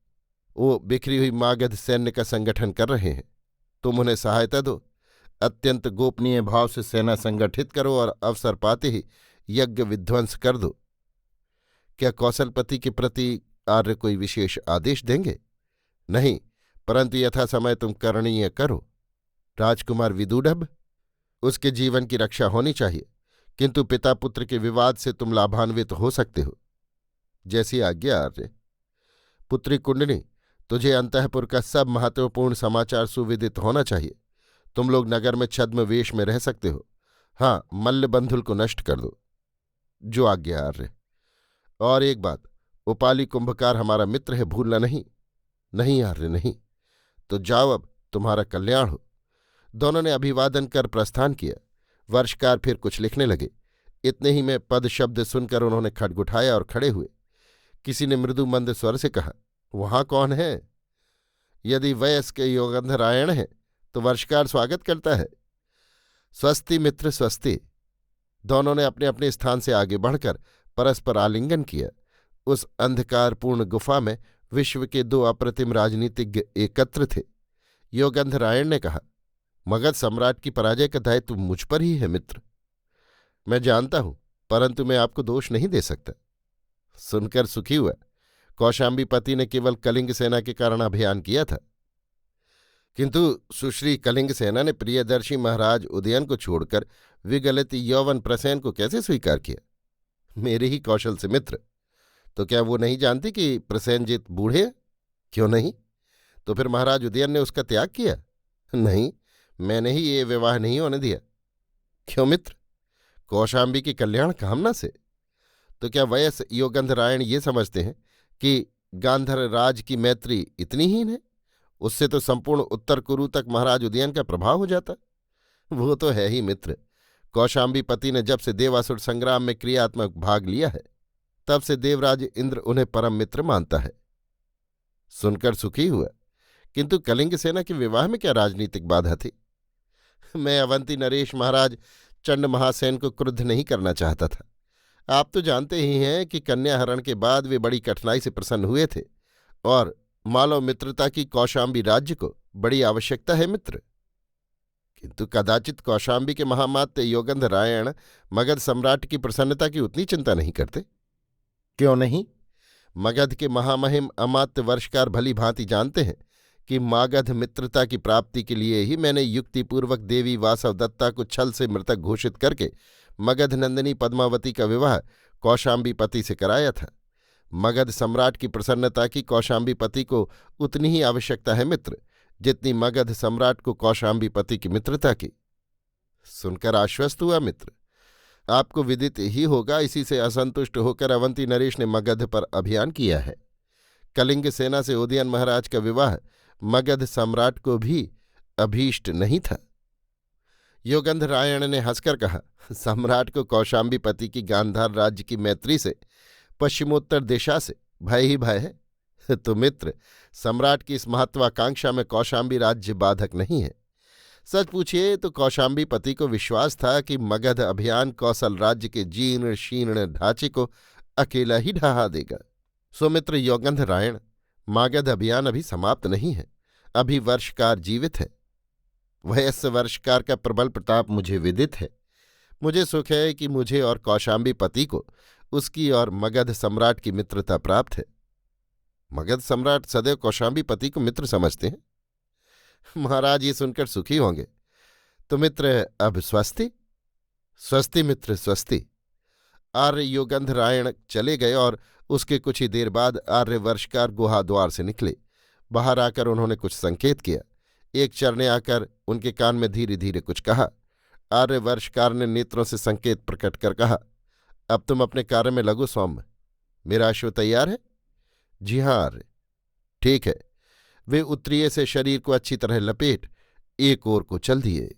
वो बिखरी हुई मागध सैन्य का संगठन कर रहे हैं। तुम उन्हें सहायता दो। अत्यंत गोपनीय भाव से सेना संगठित करो और अवसर पाते ही यज्ञ विध्वंस कर दो। क्या कौशलपति के प्रति आर्य कोई विशेष आदेश देंगे? नहीं, परंतु यथा समय तुम करणीय करो। राजकुमार विदुडभ, उसके जीवन की रक्षा होनी चाहिए, किंतु पिता पुत्र के विवाद से तुम लाभान्वित हो सकते हो। जैसी आज्ञा आर्य। पुत्री कुंडनी, तुझे अंतःपुर का सब महत्वपूर्ण समाचार सुविदित होना चाहिए। तुम लोग नगर में छद्म वेश में रह सकते हो। हाँ, मल्लबंधुल को नष्ट कर दो। जो आज्ञा आर्य। और एक बात, उपाली कुंभकार हमारा मित्र है, भूलना नहीं। नहीं आर्य नहीं। तो जाओ, अब तुम्हारा कल्याण हो। दोनों ने अभिवादन कर प्रस्थान किया। वर्षकार फिर कुछ लिखने लगे। इतने ही में पद शब्द सुनकर उन्होंने खड्ग उठाया और खड़े हुए। किसी ने मृदु मंद स्वर से कहा, वहां कौन है? यदि वयस्क योगंधरायण है तो वर्षकार स्वागत करता है। स्वस्ति मित्र स्वस्ति। दोनों ने अपने अपने स्थान से आगे बढ़कर परस्पर आलिंगन किया। उस अंधकारपूर्ण गुफा में विश्व के दो अप्रतिम राजनीतिज्ञ एकत्र थे। योगंधरायण ने कहा, मगध सम्राट की पराजय का दायित्व मुझ पर ही है मित्र। मैं जानता हूं, परंतु मैं आपको दोष नहीं दे सकता। सुनकर सुखी हुआ। कौशाम्बीपति ने केवल कलिंग सेना के कारण अभियान किया था, किंतु सुश्री कलिंग सेना ने प्रियदर्शी महाराज उदयन को छोड़कर विगलित यौवन प्रसेन को कैसे स्वीकार किया? मेरे ही कौशल से मित्र। तो क्या वो नहीं जानती कि प्रसेनजीत बूढ़े हैं? क्यों नहीं? तो फिर महाराज उदयन ने उसका त्याग किया? नहीं, मैंने ही ये विवाह नहीं होने दिया। क्यों मित्र? कौशाम्बी की कल्याण कामना से। तो क्या वयस योगंधरायण ये समझते हैं कि गांधर राज की मैत्री इतनी हीन है? उससे तो संपूर्ण उत्तर कुरु तक महाराज उदयन का प्रभाव हो जाता। वो तो है ही मित्र। कौशाम्बीपति ने जब से देवासुर संग्राम में क्रियात्मक भाग लिया है, तब से देवराज इंद्र उन्हें परम मित्र मानता है। सुनकर सुखी हुआ। किंतु कलिंग सेना के विवाह में क्या राजनीतिक बाधा थी? मैं अवंती नरेश महाराज चंड महासेन को क्रुद्ध नहीं करना चाहता था। आप तो जानते ही हैं कि कन्याहरण के बाद वे बड़ी कठिनाई से प्रसन्न हुए थे, और मालव मित्रता की कौशाम्बी राज्य को बड़ी आवश्यकता है मित्र। किंतु कदाचित कौशाम्बी के महामात्य योगंधरायण मगध सम्राट की प्रसन्नता की उतनी चिंता नहीं करते। क्यों नहीं? मगध के महामहिम अमात्य वर्षकार भली भांति जानते हैं कि मागध मित्रता की प्राप्ति के लिए ही मैंने युक्तिपूर्वक देवी वासवदत्ता को छल से मृतक घोषित करके मगध नंदिनी पद्मावती का विवाह कौशाम्बीपति से कराया था। मगध सम्राट की प्रसन्नता की कौशाम्बीपति को उतनी ही आवश्यकता है मित्र, जितनी मगध सम्राट को कौशाम्बीपति की मित्रता की। सुनकर आश्वस्त हुआ मित्र। आपको विदित ही होगा, इसी से असंतुष्ट होकर अवंती नरेश ने मगध पर अभियान किया है। कलिंग सेना से उदयन महाराज का विवाह मगध सम्राट को भी अभीष्ट नहीं था। योगंधरायण ने हंसकर कहा, सम्राट को कौशाम्बीपति की गांधार राज्य की मैत्री से पश्चिमोत्तर दिशा से भय ही भय है। तो मित्र, सम्राट की इस महत्वाकांक्षा में कौशाम्बी राज्य बाधक नहीं है। सच पूछिए तो कौशाम्बीपति को विश्वास था कि मगध अभियान कौशल राज्य के जीर्ण शीर्ण ढांचे को अकेला ही ढहा देगा। सुमित्र योगंधरायण, मागध अभियान अभी समाप्त नहीं है। अभी वर्षकार जीवित है। वयस्क वर्षकार का प्रबल प्रताप मुझे विदित है। मुझे सुख है कि मुझे और कौशाम्बीपति को उसकी और मगध सम्राट की मित्रता प्राप्त है। मगध सम्राट सदैव कौशाम्बीपति को मित्र समझते हैं। महाराज ये सुनकर सुखी होंगे। तो मित्र अब स्वस्ति। स्वस्ति मित्र स्वस्ति। आर्य योगंधरायण चले गए और उसके कुछ ही देर बाद आर्य वर्षकार गुहा द्वार से निकले। बाहर आकर उन्होंने कुछ संकेत किया। एक चर ने आकर उनके कान में धीरे धीरे कुछ कहा। आर्य वर्षकार ने नेत्रों से संकेत प्रकट कर कहा, अब तुम अपने कार्य में लगो सौम्य। मेरा अश्व तैयार है? जी हाँ आर्य। ठीक है। वे उत्तरीय से शरीर को अच्छी तरह लपेट एक ओर को चल दिए।